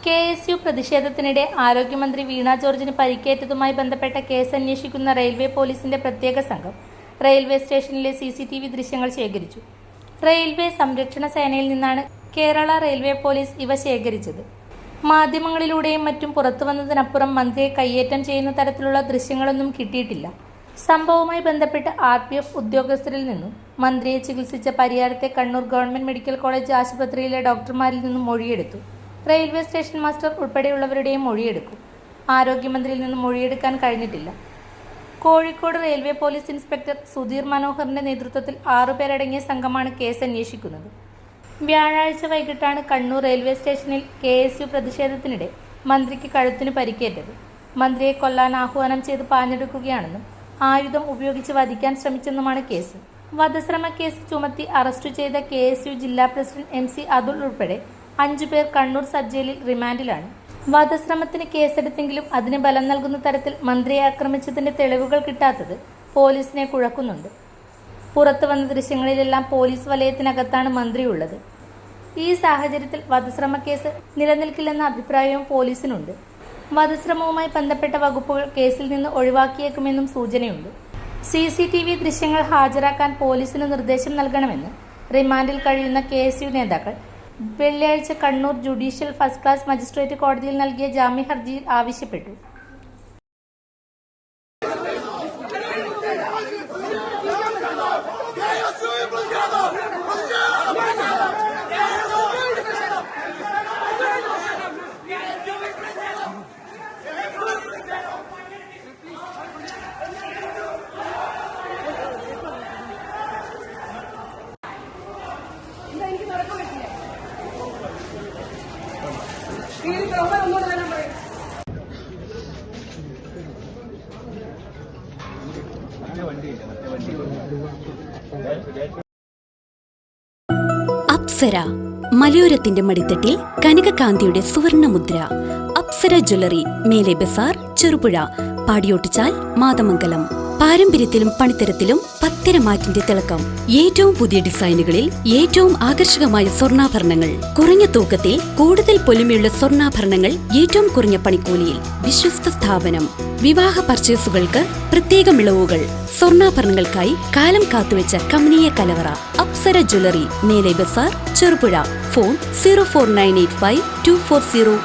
KSU പ്രതിഷേധത്തിനിടെ ആരോഗ്യമന്ത്രി വീണ ജോർജിന് പരിക്കേറ്റതുമായി ബന്ധപ്പെട്ട കേസ് അന്വേഷിക്കുന്ന റെയിൽവേ പോലീസിന്റെ പ്രത്യേക സംഘം റെയിൽവേ സ്റ്റേഷനിലെ CCTV ദൃശ്യങ്ങൾ ശേഖരിച്ചു. റെയിൽവേ സംരക്ഷണ സേനയിൽ നിന്നാണ് കേരള റെയിൽവേ പോലീസ് ഇവ ശേഖരിച്ചത്. മാധ്യമങ്ങളിലൂടെയും മറ്റും പുറത്തുവന്നതിനപ്പുറം മന്ത്രിയെ കയ്യേറ്റം ചെയ്യുന്ന തരത്തിലുള്ള ദൃശ്യങ്ങളൊന്നും കിട്ടിയിട്ടില്ല. സംഭവവുമായി ബന്ധപ്പെട്ട് RPF ഉദ്യോഗസ്ഥരിൽ നിന്നും മന്ത്രിയെ ചികിത്സിച്ച പരിയാരത്തെ കണ്ണൂർ ഗവൺമെന്റ് മെഡിക്കൽ കോളേജ് ആശുപത്രിയിലെ ഡോക്ടർമാരിൽ നിന്നും മൊഴിയെടുത്തു. റെയിൽവേ സ്റ്റേഷൻ മാസ്റ്റർ ഉൾപ്പെടെയുള്ളവരുടെയും മൊഴിയെടുക്കും. ആരോഗ്യമന്ത്രിയിൽ നിന്നും മൊഴിയെടുക്കാൻ കഴിഞ്ഞിട്ടില്ല. Kozhikode railway police inspector Sudheer മനോഹറിന്റെ നേതൃത്വത്തിൽ 6 പേരടങ്ങിയ സംഘമാണ് കേസ് അന്വേഷിക്കുന്നത്. വ്യാഴാഴ്ച വൈകിട്ടാണ് കണ്ണൂർ റെയിൽവേ സ്റ്റേഷനിൽ KSU പ്രതിഷേധത്തിനിടെ മന്ത്രിക്ക് കഴുത്തിന് പരിക്കേറ്റത്. മന്ത്രിയെ കൊല്ലാൻ ആഹ്വാനം ചെയ്ത് പാഞ്ഞെടുക്കുകയാണെന്നും ആയുധം ഉപയോഗിച്ച് വധിക്കാൻ ശ്രമിച്ചെന്നുമാണ് കേസ്. വധശ്രമ കേസ് ചുമത്തി അറസ്റ്റ് ചെയ്ത KSU ജില്ലാ പ്രസിഡന്റ് MC അതുൽ ഉൾപ്പെടെ 5 പേർ കണ്ണൂർ സബ് ജയിലിൽ റിമാൻഡിലാണ്. വധശ്രമത്തിന് കേസെടുത്തെങ്കിലും അതിന് ബലം നൽകുന്ന തരത്തിൽ മന്ത്രിയെ ആക്രമിച്ചതിന്റെ തെളിവുകൾ കിട്ടാത്തത് പോലീസിനെ കുഴക്കുന്നുണ്ട്. പുറത്തു വന്ന ദൃശ്യങ്ങളിലെല്ലാം പോലീസ് വലയത്തിനകത്താണ് മന്ത്രിയുള്ളത്. ഈ സാഹചര്യത്തിൽ വധശ്രമ കേസ് നിലനിൽക്കില്ലെന്ന അഭിപ്രായവും പോലീസിനുണ്ട്. വധശ്രമവുമായി ബന്ധപ്പെട്ട വകുപ്പുകൾ കേസിൽ നിന്ന് ഒഴിവാക്കിയേക്കുമെന്നും സൂചനയുണ്ട്. CCTV ദൃശ്യങ്ങൾ ഹാജരാക്കാൻ പോലീസിന് നിർദ്ദേശം നൽകണമെന്ന് റിമാൻഡിൽ കഴിയുന്ന KSU നേതാക്കൾ വെള്ളിയാഴ്ച Kannur judicial first class magistrate കോടതിയിൽ നൽകിയ ജാമ്യ ഹർജിയിൽ ആവശ്യപ്പെട്ടു. അപ്സര മലയോരത്തിന്റെ മടിത്തട്ടിൽ കനകകാന്തിയുടെ സുവർണമുദ്ര. അപ്സര ജ്വല്ലറി, മേലെ ബസാർ, ചെറുപുഴ, പാടിയോട്ടുചാൽ, മാതമംഗലം. പാരമ്പര്യത്തിലും പണിത്തരത്തിലും പത്തരമാറ്റിന്റെ തിളക്കം. ഏറ്റവും പുതിയ ഡിസൈനുകളിൽ ഏറ്റവും ആകർഷകമായ സ്വർണ്ണാഭരണങ്ങൾ. കുറഞ്ഞ തൂക്കത്തിൽ കൂടുതൽ പൊലിമയുള്ള സ്വർണ്ണാഭരണങ്ങൾ ഏറ്റവും കുറഞ്ഞ പണിക്കൂലിയിൽ. വിശ്വസ്ത സ്ഥാപനം. വിവാഹ പർച്ചേസുകൾക്ക് പ്രത്യേക ഇളവുകൾ. സ്വർണ്ണാഭരണങ്ങൾക്കായി കാലം കാത്തുവെച്ച കമനീയ കലവറ. അപ്സര ജ്വല്ലറി, മേലെ ബസാർ, ചെറുപുഴ. ഫോൺ 04985 240